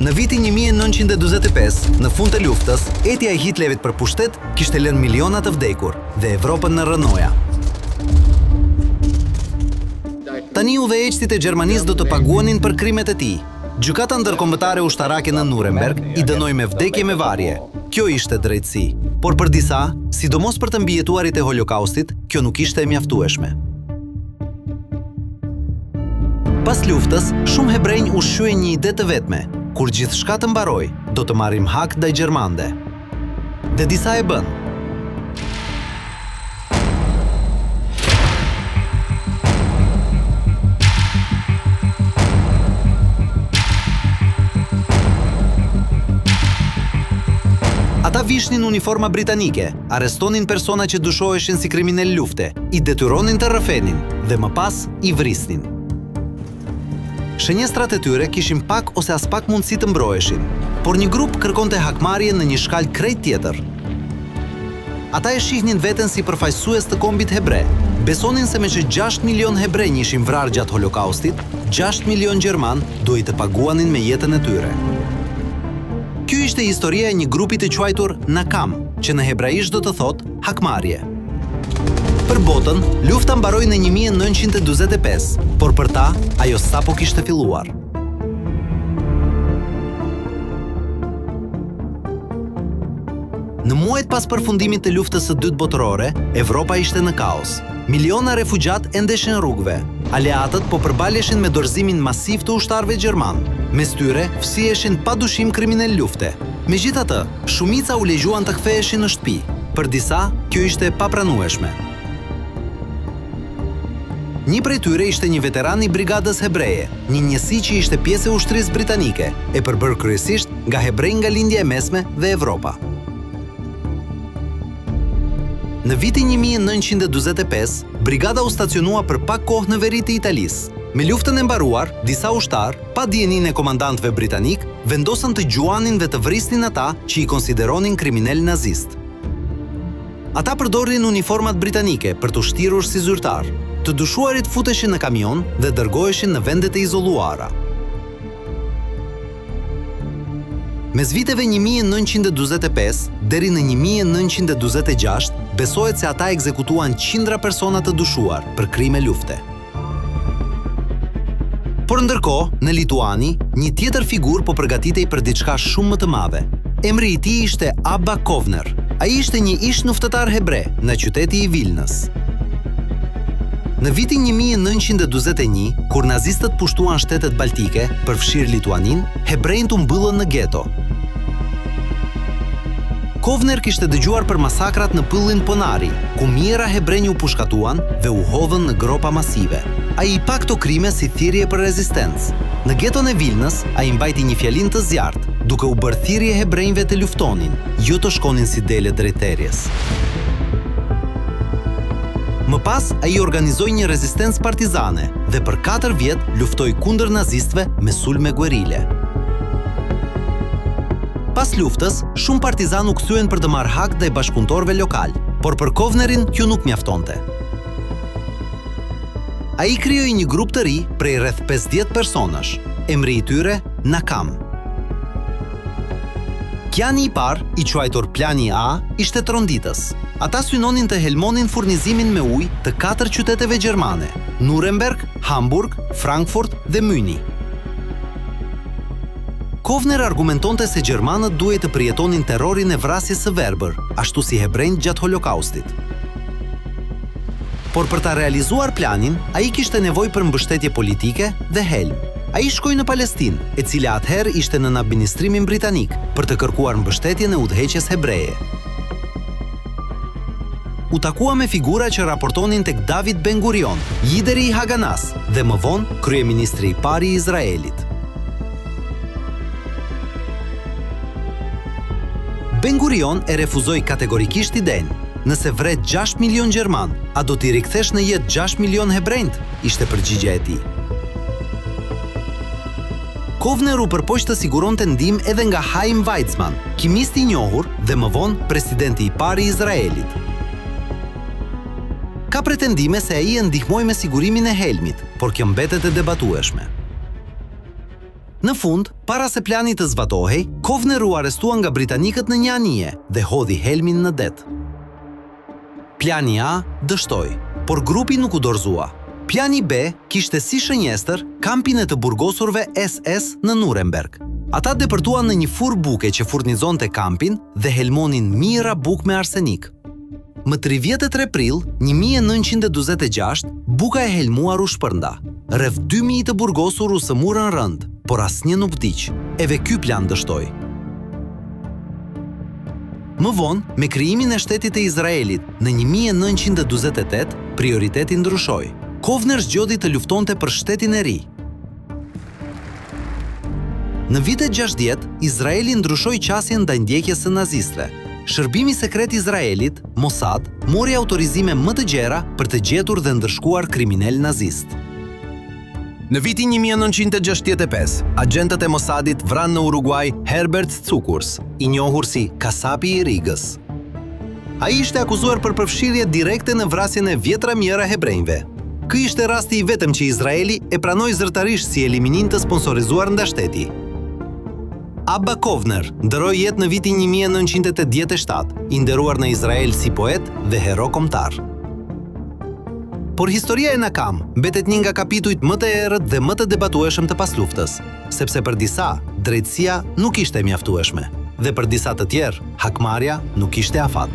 Në vitin 1945, në fund të luftës, etja e Hitlerit për pushtet kishte lënë miliona të vdekur dhe Evropën në rënoja. Tani udhëheqësit e Gjermanisë do të paguanin për krimet e tij. Gjykata ndërkombëtare ushtarake në Nuremberg i dënoi me vdekje me varje. Kjo ishte drejtësi, por për disa, sidomos për të mbijetuarit e Holokaustit, kjo nuk ishte e mjaftueshme. Pas luftës, shumë hebrejnë u shqyej një ide të vetme: kur gjithçka të mbaroj, do të marrim hak ndaj gjermanëve. Dhe disa e bën. Ata vishnin uniforma britanike, arrestonin persona që dyshoheshin si kriminal lufte, i detyronin të rrëfenin dhe më pas i vrisnin. Shenjestrat e tyre kishin pak ose as pak mundësi të mbroheshin, por një grup kërkonte hakmarrje në një shkallë krejt tjetër. Ata e shihnin veten si përfaqësues të kombit hebre. Besonin se me që 6 milion hebrej ishin vrarë gjatë Holokaustit, 6 milion gjerman duhej të paguanin me jetën e tyre. Ky ishte historia e një grupi të quajtur Nakam, që në hebraisht do të thotë hakmarrje. Për botën, lufta mbaroi në 1945, por për ta, ajo sapo kishte filluar. Në muajt pas përfundimit të luftës së dytë botërore, Evropa ishte në kaos. Miliona refugjat endeshin rrugëve. Aleatët po përbaleshin me dorëzimin masiv të ushtarëve gjerman. Mes tyre fsiheshin padyshim kriminal lufte. Megjithatë, shumica u lexuan të ktheheshin në shtëpi. Për disa, kjo ishte papranueshme. Një prej tyre ishte një veteran i brigadës hebreje, një njësi që ishte pjesë e ushtrisë britanike, e përbërë kryesisht nga hebrej nga lindja e mesme dhe Evropa. Në vitin 1945, brigada u stacionua për pak kohë në veri të Italisë. Me luftën e mbaruar, disa ushtar, pa dijenin e komandantëve britanik, vendosën të gjuanin dhe të vrisnin ata që i konsideronin kriminal nazist. Ata përdorin uniformat britanike për të ushtirur si zyrtar. Të dyshuarit futeshin në kamion dhe dërgoheshin në vendet e izolluara. Mes viteve 1945 deri në 1946, besohet se ata ekzekutuan qindra persona të dyshuar për krime lufte. Por ndërkohë, në Lituani, një tjetër figurë po përgatitej për diçka shumë më të madhe. Emri i tij ishte Abba Kovner. Ai ishte një ish luftëtar hebre në qyteti i Vilnës. Në vitin 1941, kur nazistët pushtuan shtetet baltike, përfshirë Lituanin, hebrejt u mbyllën në geto. Kovner kishte dëgjuar për masakrat në pyllin Ponari, ku mijëra hebrej u pushkatuan dhe u hodhën në gropa masive. Ai i pa këto krime si thirrje për rezistencë. Në geton e Vilnës, ai mbajti një fjalinë të zjarrt, duke u bërë thirrje hebrejve të luftonin, jo të shkonin si dele drejt terjes. Më pas, ai organizoi një rezistencë partizane dhe për 4 vjet luftoi kundër nazistëve me sulme guerile. Pas luftës, shumë partizan u kthyen për të marrë hak ndaj bashkëpunëtorëve lokal, por për Kovnerin kjo nuk mjaftonte. Ai krijoi një grup të ri prej rreth 50 personash. Emri i tyre Nakam. Plani i parë, i quajtur Plani A, ishte tronditës. Ata synonin të helmonin furnizimin me ujë të 4 qyteteve gjermane: Nuremberg, Hamburg, Frankfurt dhe Müni. Kovner argumentonte se gjermanët duhej të përjetonin terrorin e vrasjes së verbër, ashtu si hebrejt gjatë Holokaustit. Por për ta realizuar planin, ai kishte nevojë për mbështetje politike dhe helm. Ai shkoi në Palestinë, e cila atëherë ishte në administrimin britanik, për të kërkuar mbështetjen e udhëheqjes hebreje. U takua me figura që raportonin tek David Ben Gurion, lideri i Haganas dhe më vonë kryeministri i parë i Izraelit. Ben Gurion e refuzoi kategorikisht idenë. Nëse vret 6 milion gjerman, a do t'i rikthesh në jetë 6 milion hebrejt? Ishte përgjigja e tij. Kovner u përpoq të siguronte ndihmë edhe nga Chaim Weizmann, kimist i njohur dhe më vonë presidenti i parë i Izraelit. Ka pretendime se ai e ndihmoi me sigurimin e helmit, por kjo mbetet e debatueshme. Në fund, para se plani të zbatohej, Kovner u arrestua nga britanikët në një anije dhe hodhi helmin në det. Plani A dështoi, por grupi nuk u dorëzua. Plani B kishte si shënjestër kampin e të burgosurve SS në Nuremberg. Ata depërtuan në një furrë buke që furnizonte kampin dhe helmonin mijëra bukë me arsenik. Më 33 prill 1946, buka e helmuar u shpërnda. Rreth 2000 të burgosur u sëmurën rënd, por asnjë nuk vdiq. Edhe ky plan dështoi. Më vonë, me krijimin e shtetit të Izraelit në 1948, prioriteti ndryshoi. Kovner zgjodhi të luftonte për shtetin e ri. Në vitet 60, Izraeli ndryshoi qasjen ndaj ndjekjes së nazistëve. Shërbimi sekret i Izraelit, Mossad, mori autorizime më të gjera për të gjetur dhe ndërshkuar kriminal nazist. Në vitin 1965, agentët e Mossadit vranë në Uruguay Herbert Cukurs, i njohur si Kasapi i Rigës. Ai ishte akuzuar për përfshirje direkte në vrasjen e vjetra mijëra hebrejve. Ky ishte rasti i vetëm që Izraeli e pranoi zyrtarisht si eliminin të sponsorizuar nga shteti. Abba Kovner ndëroi jetë në vitin 1987, i nderuar në Izrael si poet dhe hero kombëtar. Por historia e Nakam mbetet një nga kapitujt më të errët dhe më të debatueshëm të pasluftës, sepse për disa drejtësia nuk ishte mjaftueshme dhe për disa të tjerë hakmarrja nuk ishte afat.